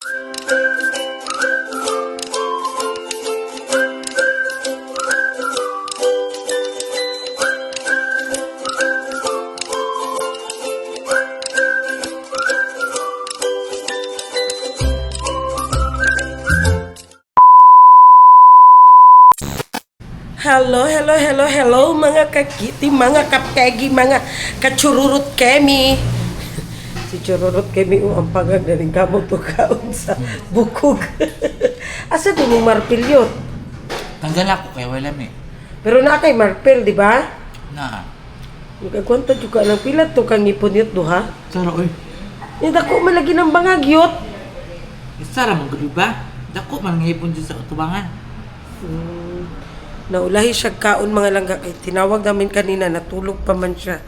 Hello mga kakiti, mga kapkegi, mga kachururut kemi. Si chururut kemi ang pagag na rin kamot o kaon sa bukog. Asa din yung marpil yun? Tanggal ako kaya wala may. Pero na kay marpil, di ba? Na. Nagkagwanta juga ng pilat to kang ipon yun do ha? Sara oy. Yung dako malagi ng bangag yun. Sara mong gabi ba? Dako man ngipon dyan sa utubangan. Naulahi siya kaon mga langga kay tinawag namin kanina natulog pa man siya.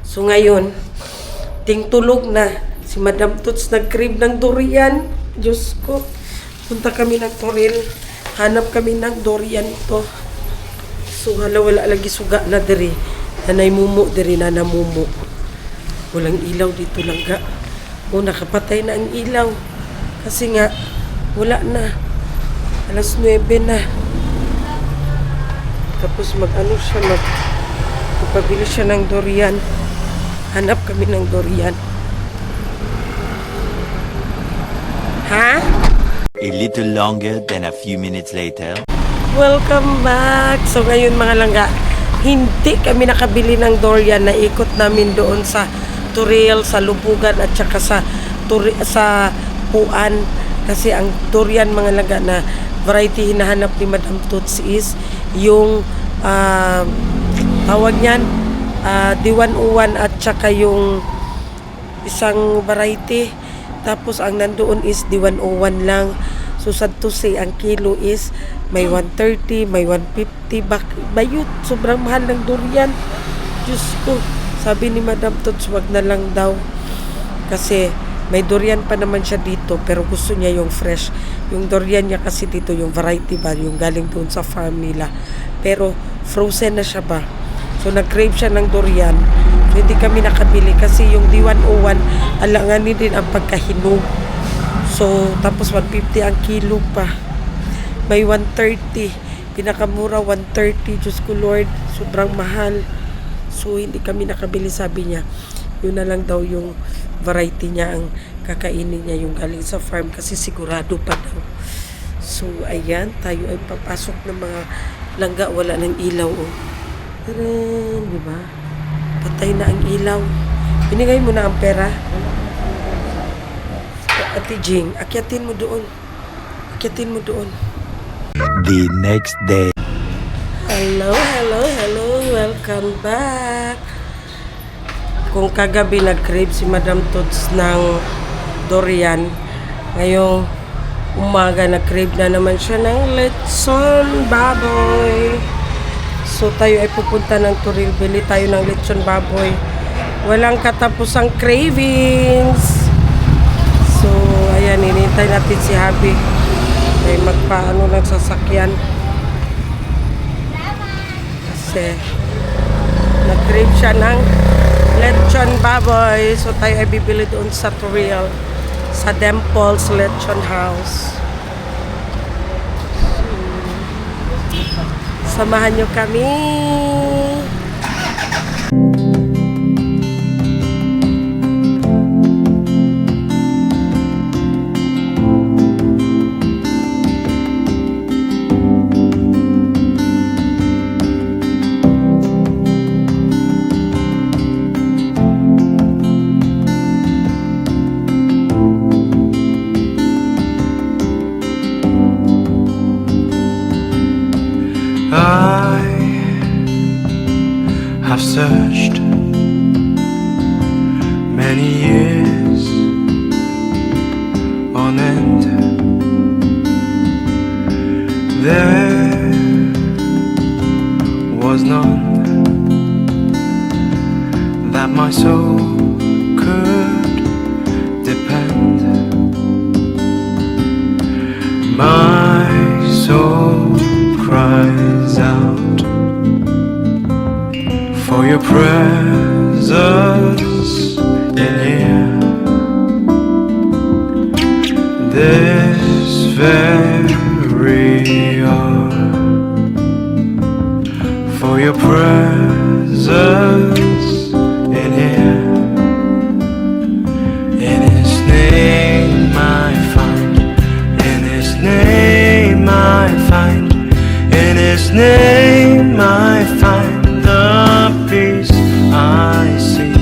So ngayon, tulog na. Si Madam Toots nag-crave ng durian. Diyos ko. Punta kami ng Toril. Hanap kami ng durian ito. So wala lagi suga na diri. Nanay mumu diri na namumu. Walang ilaw dito langga. O nakapatay na ang ilaw. Kasi nga, wala na. Alas 9 na. Tapos magpabili siya ng durian. Hanap kami ng durian. Ha? A little longer than a few minutes later. Welcome back! So ngayon mga langga, hindi kami nakabili ng durian. Naikot namin doon sa Turil, sa Lubugan at saka sa Puan. Kasi ang durian mga langga na variety hinahanap ni Madam Toots is yung tawag niyan D101 at saka yung isang variety, tapos ang nandoon is D101 lang. So sad to say ang kilo is may 130, may 150 bayot, sobrang mahal ng durian. Diyos ko, sabi ni Madam Toots wag na lang daw kasi may durian pa naman siya dito pero gusto niya yung fresh. Yung durian niya kasi dito, yung variety ba, yung galing doon sa farm nila. Pero frozen na siya ba. So nag-crave siya ng durian. So hindi kami nakabili kasi yung D101, alanganin din ang pagkahinog. So tapos 150 ang kilo pa. May 130. Pinakamura 130. Diyos ko Lord, sobrang mahal. So hindi kami nakabili, sabi niya. Yun na lang daw yung variety niya ang kakainin niya, yung galing sa farm kasi sigurado pa daw. So ayan, tayo ay papasok ng mga langga, wala ng ilaw oh. Taran, di ba? Patay na ang ilaw. Binigay mo na ang pera. Ate Jing, akyatin mo doon. Akyatin mo doon. The next day. Hello. Welcome back. Kung kagabi nag-crave si Madam Toots ng durian, ngayong umaga nag-crave na naman siya ng lechon baboy. So tayo ay pupunta ng Turil, bili tayo ng lechon baboy. Walang katapusang cravings. So ayan, hinintay natin si Habi ay magpaano ng sasakyan kasi nag-crave siya ng lechon baboy. So tayo ay bibili doon sa Turil, sa Demple's Lechon House. Samahan nyo kami. I've searched many years on end. There was none that my soul could depend. My soul cries out for your presence in here. this very hour for your presence in here. In His name I find, in His name I find, in His name I find the peace I seek.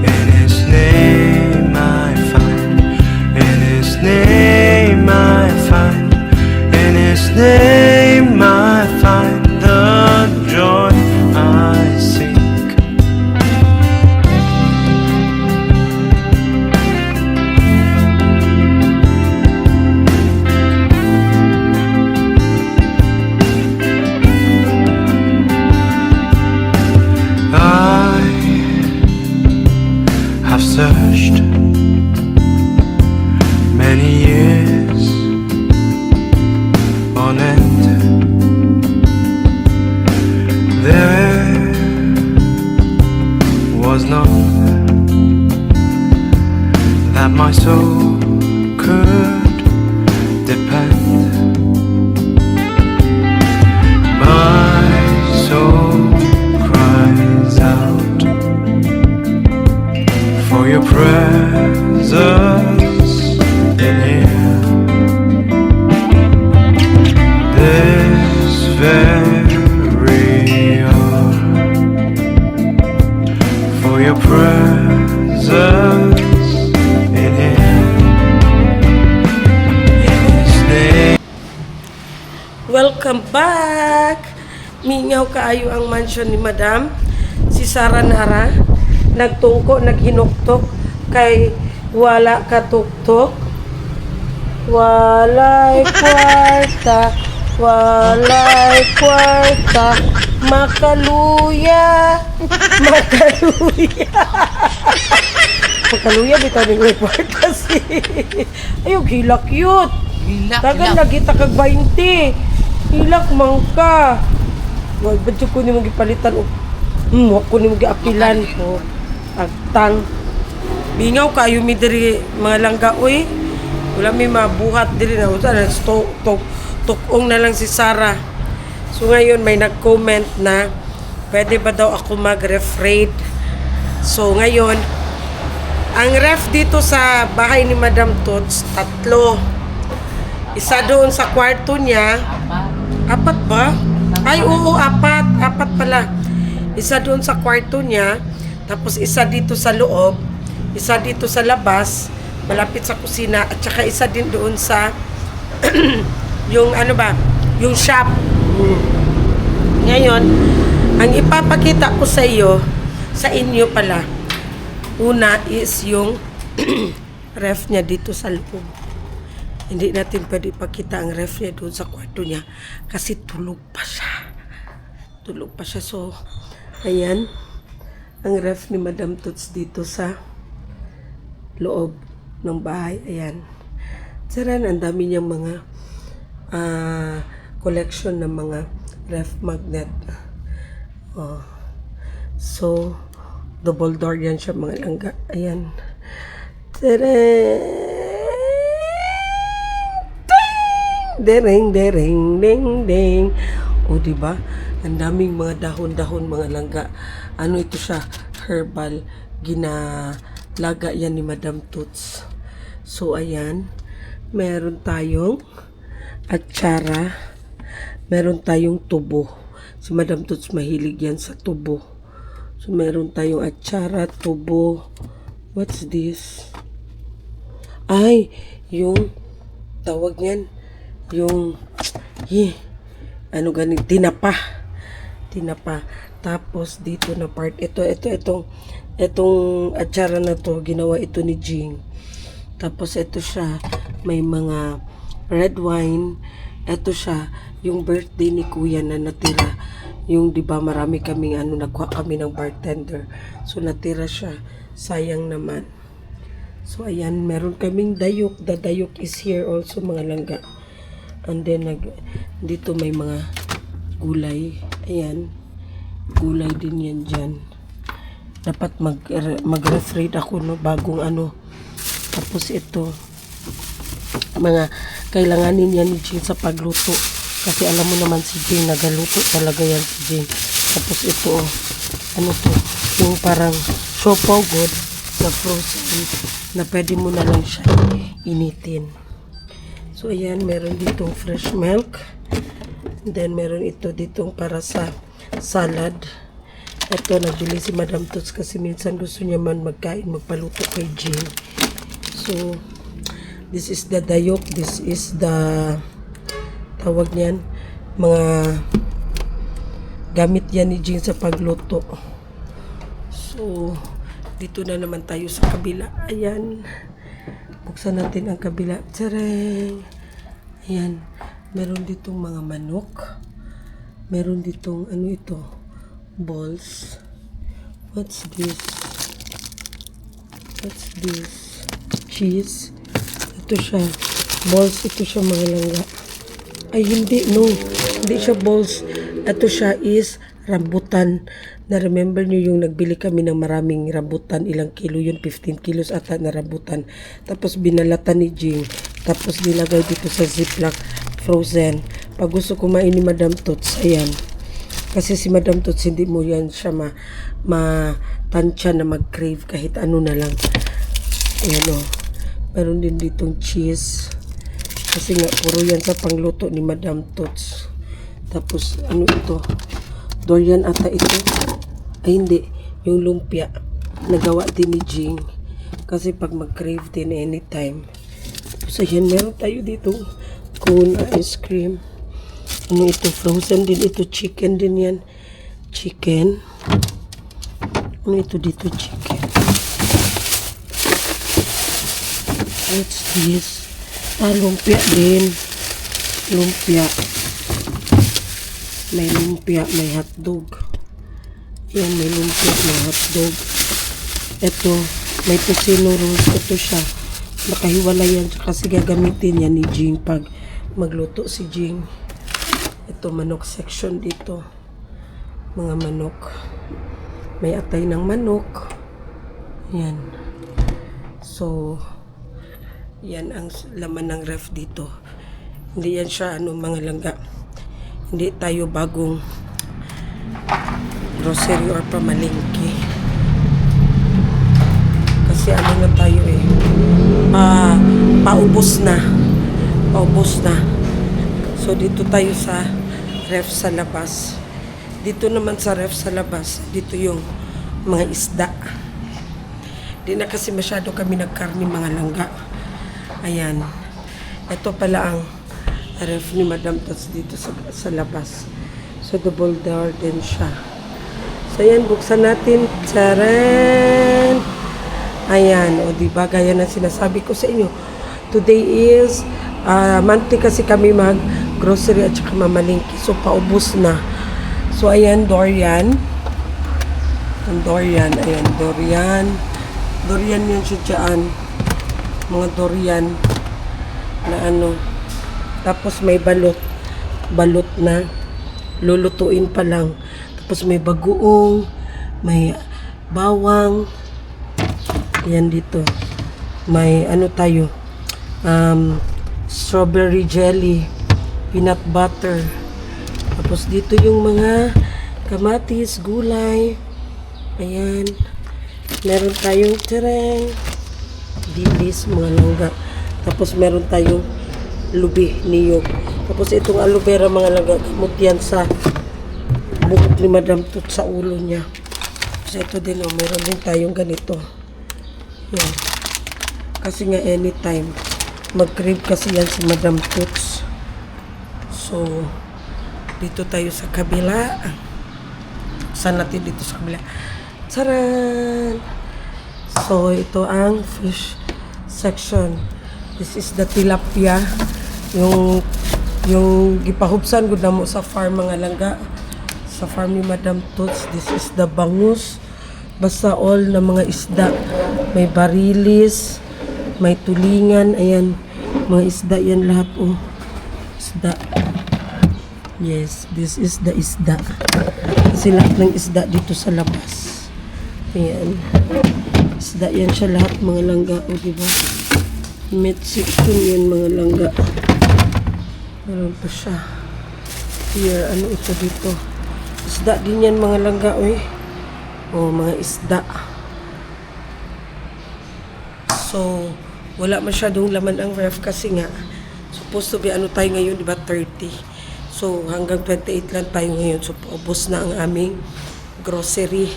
In His name I find, in His name I find, in His name I find the joy I seek. I have searched many years on end. There was none that my soul could depend. My soul cries out for your presence in here. This very hour for your presence in here. In His name. Welcome back! Mingaw kaayo ang mansion ni Madam. Si Sarah Nara. Nagtungko, naghinuktok. Kay wala katuktok. Walay kwarta. Walay kwarta. Makaluya. Makaluya. Makaluya, bitaw ni may kwarta si. Ayaw, gila cute. Hilak, Tagal hilak. lagi takag 20. Hilak man ka. Wag ba ko ni mong gipalitan o wag ko ni mong giapilan o agtang. Bingaw kayo mi diri mga langga oy. Wala mi mabuhat diri na usa na tukong na lang si Sarah. So ngayon may nag-comment na pwede ba daw ako mag-refraid. So ngayon ang ref dito sa bahay ni Madam Tots, 3. Isa doon sa kwarto niya. 4 ba? Ay, oo, 4. 4 pala. Isa doon sa kwarto niya. Tapos isa dito sa loob. Isa dito sa labas. Malapit sa kusina. At saka isa din doon sa yung ano ba? Yung shop. Ngayon, ang ipapakita ko sa iyo, sa inyo pala. Una is yung ref niya dito sa loob. Hindi natin pwede ipakita ang ref niya doon sa kwarto niya kasi tulog pa siya. Tulog pa siya. So, ayan. Ang ref ni Madam Tots dito sa loob ng bahay. Ayan. Saran, ang dami niyang mga collection ng mga ref magnet. Oh. So, double door yan siya mga langga. Ayan. Taran! Dereng, dereng, ding, ding. O, diba? Ang daming mga dahon-dahon, mga langga. Ano ito siya? Herbal. Ginalaga yan ni Madam Tots. So, ayan. Meron tayong atsara. Meron tayong tubo. Si Madam Tots mahilig yan sa tubo. So, meron tayong atsara, tubo. What's this? Ay, yung tawag niyan. Yung ano ganing tinapa. Tapos dito na part itong atsara na to ginawa ito ni Jing. Tapos ito siya may mga red wine. Ito siya yung birthday ni Kuya na natira. Yung 'di ba marami kaming nagkuha kami ng bartender. So natira siya. Sayang naman. So ayan, meron kaming dayok. The dayok is here also mga langga. And then, dito may mga gulay. Ayan. Gulay din yan dyan. Dapat mag-refraid ako, no? Bagong ano. Tapos ito. mga kailanganin yan ni Jing sa pagluto. Kasi alam mo naman si Jing, nagaluto talaga yan si Jing. Tapos ito, ano to, yung parang siopaw good na frozen na pwede mo na lang siya initin. So ayan, meron ditong fresh milk. And then meron ito ditong para sa salad. Ito, nagbili si Madam Tots kasi minsan gusto niya man magpaluto kay Jing. So, this is the dayok. This is the, tawag niyan, mga gamit yan ni Jing sa pagluto. So, dito na naman tayo sa kabila. Ayan. Buksan natin ang kabila. Tsareng! Ayan. Meron ditong mga manok. Meron ditong, ano ito? Balls. What's this? What's this? Cheese. Ito siya. Balls. Ito siya mga langga. Ay, hindi. No. Hindi siya balls. Ito siya is rambutan. Na-remember niyo yung nagbili kami ng maraming rambutan. Ilang kilo yun? 15 kilos ata na rambutan. Tapos binalatan ni Jing. Tapos nilagay dito sa ziplock. Frozen. Pag gusto kumain ni Madam Tots, ayan. Kasi si Madam Tots, hindi mo yan siya matansya na mag-crave kahit ano na lang. Ayan o. Meron din ditong cheese. Kasi nga, puro yan sa pangluto ni Madam Tots. Tapos, ano ito? Durian ata ito. Ay, hindi. Yung lumpia. Nagawa din ni Jing. Kasi pag mag-crave din anytime. Tapos, ayan, meron tayo dito. Cone ice cream. Ano ito? Frozen din ito. Chicken din yan. Chicken. Ano ito dito? Chicken. What's this? Lumpia din. Lumpia. May lumpia. May hotdog. Yan, may lumpia. May hotdog. Ito, may tocino rolls. Ito siya. Nakahiwala yan. Kasi gagamitin yan ni Jing pag magluto si Jing. Ito, manok section dito. Mga manok. May atay ng manok. Yan. So, yan ang laman ng ref dito. Hindi yan siya, mga langga. Hindi tayo bagong grocery or pamalingki. Kasi ano na tayo paubos na. Paubos na. So, dito tayo sa ref sa labas. Dito naman sa ref sa labas, dito yung mga isda. Di na kasi masyado kami nagkarni mga langga. Ayan. Ito pala ang ref ni Madam Tots dito sa labas. So, double door din siya. So, ayan. Buksan natin. Tcharan! Ayan. O, diba? Gaya na sinasabi ko sa inyo. Today is monthly kasi kami grocery at saka mamalingki. So, paubos na. So, ayan, durian. Ang durian. Ayan, durian. Durian yan siya dyan. Mga durian na ano. Tapos may balot. Balot na. Lulutuin pa lang. Tapos may bagoong. May bawang. Ayan dito. May ano tayo. Strawberry jelly. Peanut butter. Tapos dito yung mga kamatis, gulay. Ayan. Meron tayong tereng. Dilis, mga langga. Tapos meron tayong lubi, niyog. Tapos itong aloe vera, mga langga. Gamot yan sa buhok ni Madam Tots sa ulo niya. Tapos ito din, meron din tayong ganito. Yan. Kasi nga anytime, mag-crave kasi yan si Madam Tots. So, dito tayo sa kabila. Saan natin dito sa kabila? Tcharan! So, ito ang fish section. This is the tilapia. Yung gipahubsan gud namo sa farm mga langga. Sa farm ni Madam Tots. This is the bangus. Basta all na mga isda. May barilis. May tulingan. Ayan. Mga isda yan lahat. Oh. Isda. Yes, this is the isda. Kasi lahat ng isda dito sa labas. Ayan. Isda yan siya lahat mga langga. O, diba? Meat section yan mga langga. Meron pa siya. Here, ano ito dito? Isda din yan mga langga, oy. Oh, mga isda. So, wala masyadong laman ang ref kasi nga, supposed to be ano tayo ngayon, di ba, 30. So, hanggang 28 lang tayo ngayon. So, paubos na ang aming grocery.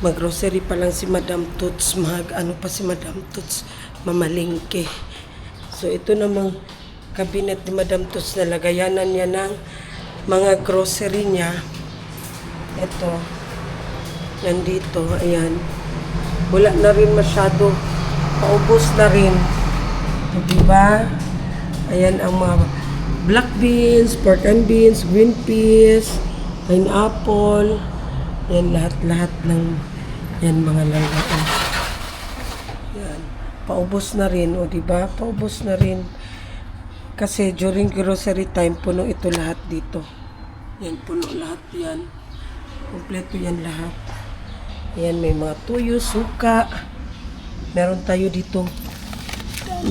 Mag-grocery pa lang si Madam Toots. Ano pa si Madam Toots? Mamalingke. So, ito namang cabinet ni Madam Toots na lagayanan niya ng mga grocery niya. Ito. Nandito. Ayan. Wala na rin masyado. Paubos na rin. Diba? Ayan ang mga black beans, pork and beans, green peas, pineapple. Yan lahat-lahat ng yan mga langgaan. Yan. Paubos na rin. O diba? Paubos na rin. Kasi during grocery time, puno ito lahat dito. Yan, puno lahat yan. Kompleto yan lahat. Yan, may mga tuyo, suka. Meron tayo dito.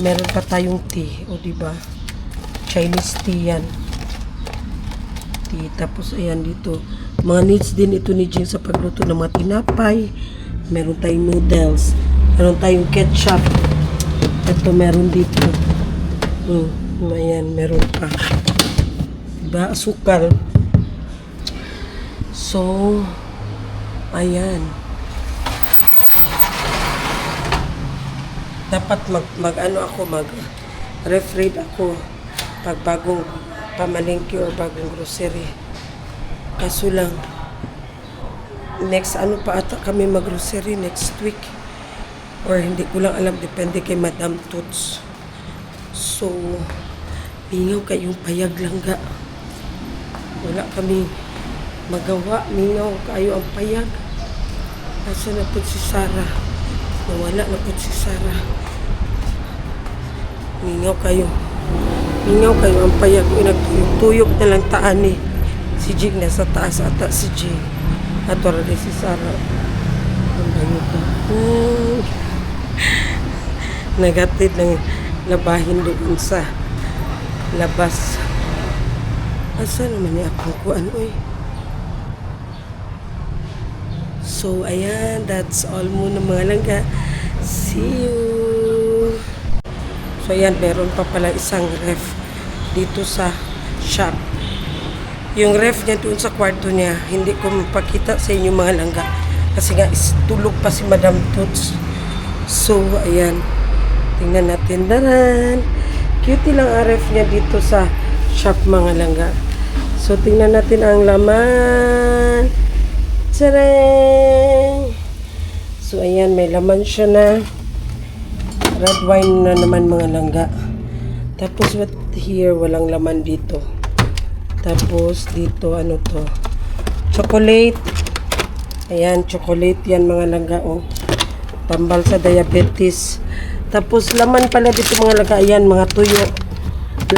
Meron pa tayong tea. O diba? Chinese tea yan. Tea. Tapos ayan dito. Mga needs din ito ni Jing sa pagluto ng mga tinapay. Meron tayong noodles. Meron tayong ketchup. Ito meron dito. Ayan, meron pa. Diba? Asukal. So, ayan. Dapat mag-refraid ako pag bagong pamalingki o bagong grocery. Kaso lang, next pa ata kami mag-grocery next week. Or hindi ko lang alam, depende kay Madam Toots. So, mingaw kayong payag langga. Wala kami magawa, mingaw kayo ang payag. Asa na po si Sarah? Nawala na po si Sarah. Mingaw kayo ang payag. Nagtuyok na lang taan ni si Jing nasa taas ata si Jing. At wala rin si Sarah. Ang banyo pa. Nagatid ng labahin doon sa labas. Asa naman niya akong kuan, oy. So, ayan. That's all muna mga langga. See you! So, ayan. Meron pa pala isang ref dito sa shop. Yung ref niya doon sa kwarto niya, hindi ko mapakita sa inyo mga langga. Kasi nga, tulog pa si Madam Toots. So, ayan. Tingnan natin. Daran! Cutie lang ang ref niya dito sa shop mga langga. So, tingnan natin ang laman. Tadang! So, ayan, may laman siya na red wine na naman mga langga. Tapos, what here? Walang laman dito. Tapos, dito, ano to? Chocolate. Ayan, chocolate yan mga langga, oh. Tambal sa diabetes. Tapos, laman pala dito mga langga. Ayan, mga tuyo.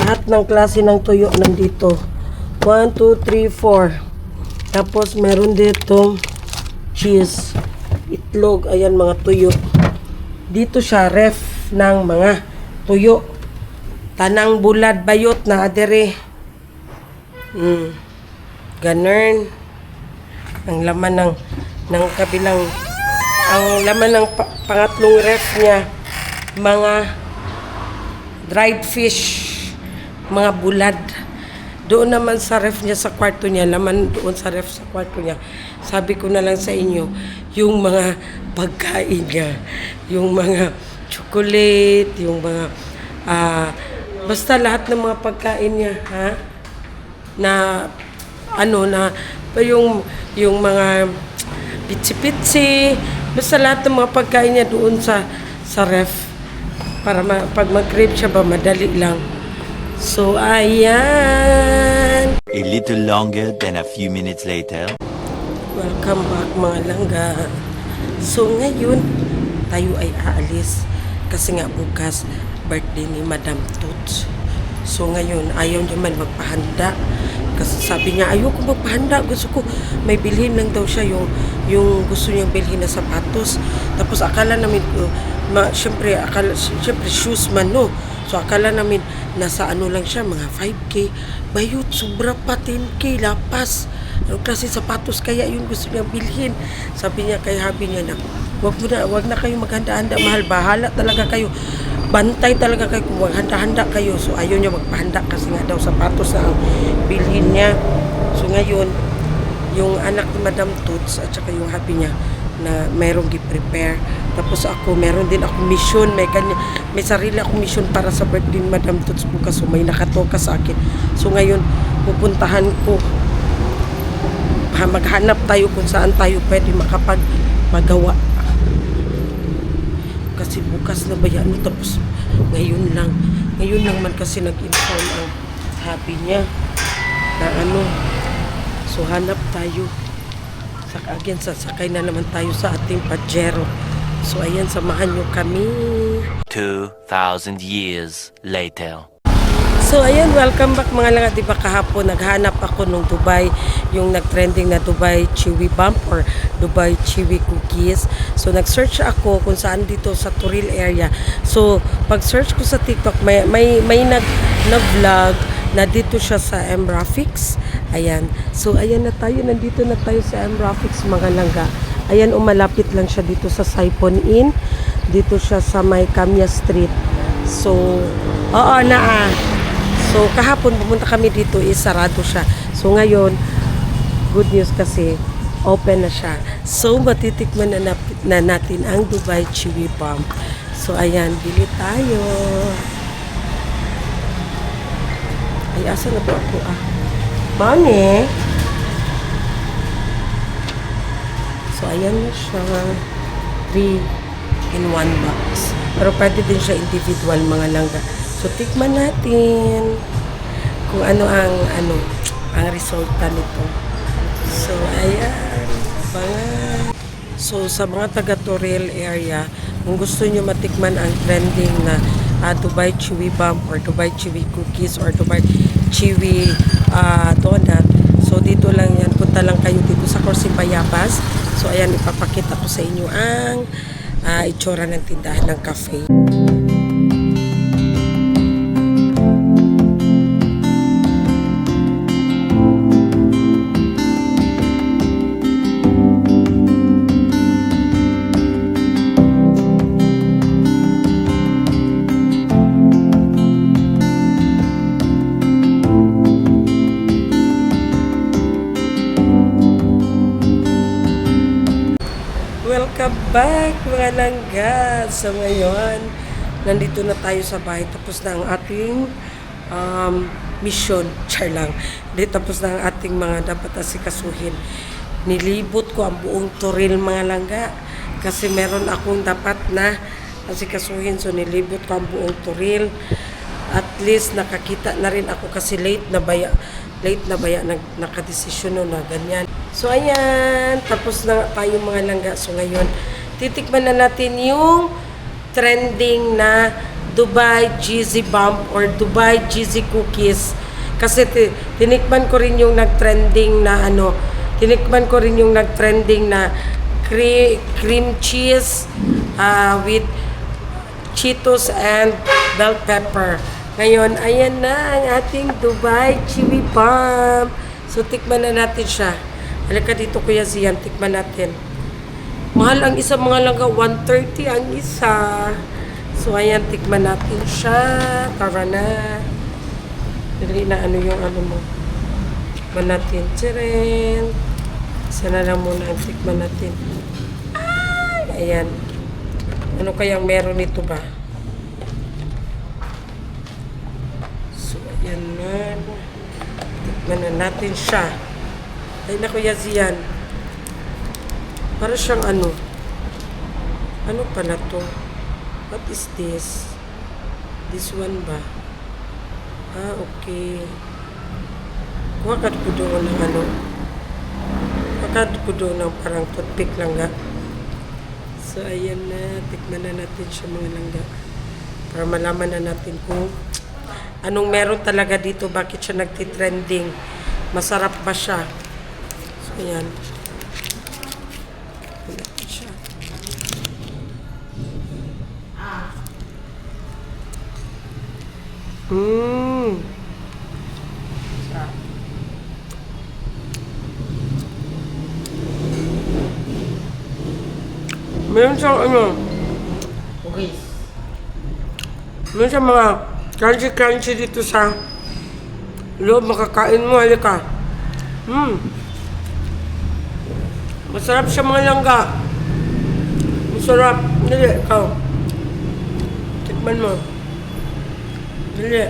Lahat ng klase ng tuyo nandito. 1, 2, 3, 4. Tapos, meron dito cheese, itlog, ayan mga tuyo. Dito siya, ref ng mga tuyo. Tanang bulad bayot na adere. Ganun. Ang laman ng kabilang, ang laman ng pangatlong ref niya, mga dried fish, mga bulad. Doon naman sa ref niya sa kwarto niya, laman doon sa ref sa kwarto niya. Sabi ko na lang sa inyo, yung mga pagkain niya, yung mga chocolate, yung mga, basta lahat ng mga pagkain niya, ha? Na, yung mga pitsi-pitsi, basta lahat ng mga pagkain niya doon sa ref. Para pag mag-crave siya ba, madali lang. So, ayan. A little longer than a few minutes later. Welcome back mga langga. So, ngayon, tayo ay aalis. Kasi nga bukas, birthday ni Madam Toots. So, ngayon, ayaw niya man magpahanda. Kasi sabi niya, ayoko magpahanda. Gusto ko, may bilhin lang daw siya yung gusto niyang bilhin na sapatos. Tapos, akala namin syempre shoes man, no? So, akala namin, nasa ano lang siya, mga 5K. Bayot, sobra pa, 10K, lapas. Ano klase sapatos kaya yung gusto niya bilhin? Sabi niya kay habi niya na, wag na kayo maghanda-handa, mahal, bahala talaga kayo. Bantay talaga kayo kung maghanda-handa kayo. So, ayaw niya magpahanda kasi nga daw sapatos na ang bilhin niya. So, ngayon, yung anak ni Madam Toots at saka yung habi niya na mayroong gi-prepare. Tapos ako, meron din ako mission. May sarili akong mission para sa birthday ni Madam Toots bukas. So, may nakatoka sa akin. So, ngayon, pupuntahan ko. Maghanap tayo kung saan tayo pwede magawa. Kasi bukas na ba yan? Tapos, ngayon lang man kasi nag-inform ang happy niya na ano. So, hanap tayo. Again, sasakay na naman tayo sa ating Pajero. So, ayan, samahan nyo kami. 2,000 years later. So, ayan, welcome back mga langga. Diba kahapon, naghanap ako nung Dubai, yung nag-trending na Dubai Chewy Bump or Dubai Chewy Cookies. So, nag-search ako kung saan dito sa Turil area. So, pag-search ko sa TikTok, may nag-vlog na dito siya sa M-Graphics. Ayan. So, ayan na tayo. Nandito na tayo sa M-Graphics, mga langga. Ayan, malapit lang siya dito sa Saipon Inn. Dito siya sa may Kamya Street. So, So, kahapon pumunta kami dito, sarado siya. So, ngayon, good news kasi, open na siya. So, matitikman na natin ang Dubai Chewy Bump. So, ayan, bili tayo. Ay, asa na ba ako? Mami! So, ayan na siya. 3 in 1 box. Pero pwede din siya individual, mga langga. So, tikman natin kung ano ang resulta nito. So, ayan. Abangan. So, sa mga taga Toril area, kung gusto nyo matikman ang trending na Dubai Chewy Bump or Dubai Chewy Cookies or Dubai Chewy Donut, so dito lang yan. Punta lang kayo dito sa Corsi Bayabas. So, ayan, ipapakita ko sa inyo ang itsura ng tindahan ng cafe. Welcome back mga langga. So ngayon, nandito na tayo sa bahay. Tapos na ang ating mission. Char lang. Di tapos na ang ating mga dapat asikasuhin. Nilibot ko ang buong Toril mga langga. Kasi meron akong dapat na asikasuhin. So nilibot ko ang buong Toril. At least nakakita na rin ako kasi late na baya nakadesisyon na ganyan. So ayan, tapos na tayo mga langga. So ngayon, titikman na natin yung trending na Dubai Chewy Bump or Dubai Chewy Cookies. Kasi tinikman ko rin yung nag-trending na cream cheese with Cheetos and bell pepper. Ngayon, ayan na ang ating Dubai Chewy Bump. So, tikman na natin siya. Halika dito, Kuya Zian, tikman natin. Mahal ang isa, mga langga, 130 ang isa. So, ayan, tikman natin siya. Tara na. Dali na yung mo. Tikman natin. Tcharin. Isa na lang muna ang tikman natin. Ay! Ayan. Ano kayang meron nito ba? Yan na. Tikman na natin siya. Ay na Kuya Zian. Para siyang ano pala to? What is this? This one ba? Okay. Wakad ko doon ng Wakad ko doon ng parang toothpick lang nga. So, ayan na. Tikman na natin siya mga langga. Para malaman na natin kung anong meron talaga dito, bakit siya nagtitrending, masarap ba siya. So, ayan. Mm. Meron siyang Okay. meron siyang mga crunchy dito sa loob. Makakain mo, halika. Masarap siya mga langga. Masarap. Dali, ikaw. Tikman mo. Dali.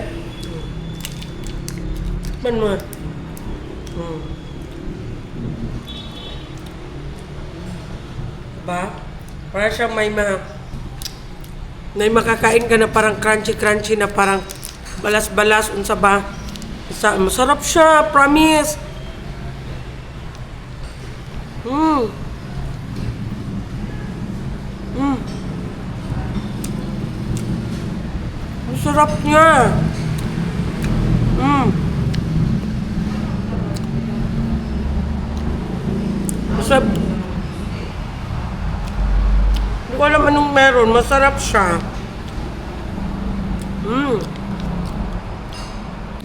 Tikman mo. Diba? Para siya may makakain ka na parang crunchy na parang balas-balas unsa ba? Masarap siya, promise. Ang sarap niya. Masarap. Hindi ko alam anong meron. Masarap siya.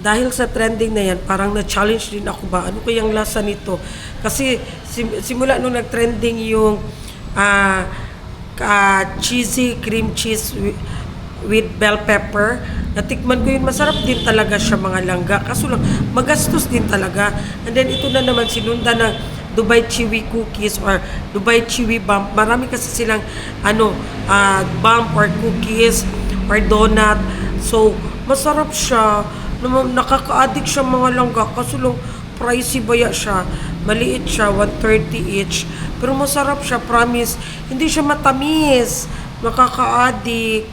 Dahil sa trending na yan, parang na-challenge din ako ba, ano kayang lasa nito? Kasi simula nung nag-trending yung cheesy cream cheese with bell pepper, natikman ko yun, masarap din talaga siya mga langga. Kaso lang, magastos din talaga. And then ito na naman sinunda ng Dubai Chewy cookies or Dubai Chewy bump. Marami kasi silang bump or cookies or donut. So, masarap siya. Nakaka-addict siya mga langga. Kaso lang, pricey baya siya. Maliit siya, 130 each. Pero masarap siya, promise. Hindi siya matamis. Nakaka-addict.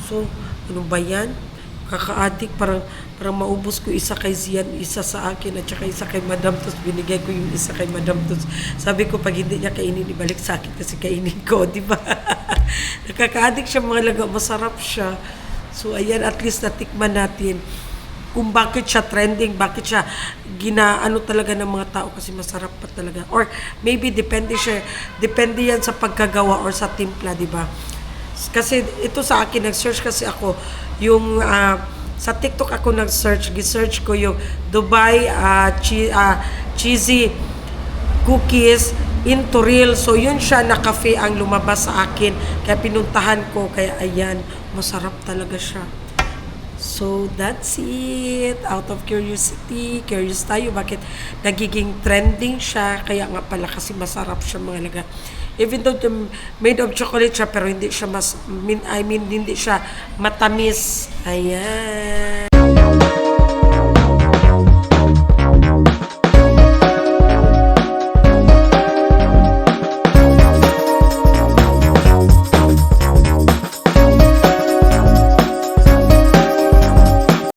So, ano ba yan? Nakaka-addict. Parang maubos ko isa kay Zian, isa sa akin, at saka isa kay Madam Tos. Binigay ko yung isa kay Madam Tos. Sabi ko, pag hindi niya kainin, ibalik sa akin kasi kainin ko, di ba? Nakaka-addict siya mga langga. Masarap siya. So, ayan, at least natikman natin kung bakit siya trending, bakit siya ginaano talaga ng mga tao kasi masarap pa talaga. Or maybe depende yan sa pagkagawa or sa timpla, di ba? Kasi ito sa akin, nag-search kasi ako, yung sa TikTok ako gi-search ko yung Dubai cheesy cookies into real. So yun siya na cafe ang lumabas sa akin. Kaya pinuntahan ko, kaya ayan, masarap talaga siya. So, that's it. Out of curiosity, curious tayo bakit nagiging trending siya. Kaya nga pala kasi masarap siya mga laga. Even though made of chocolate siya, pero hindi siya hindi siya matamis. Ayan.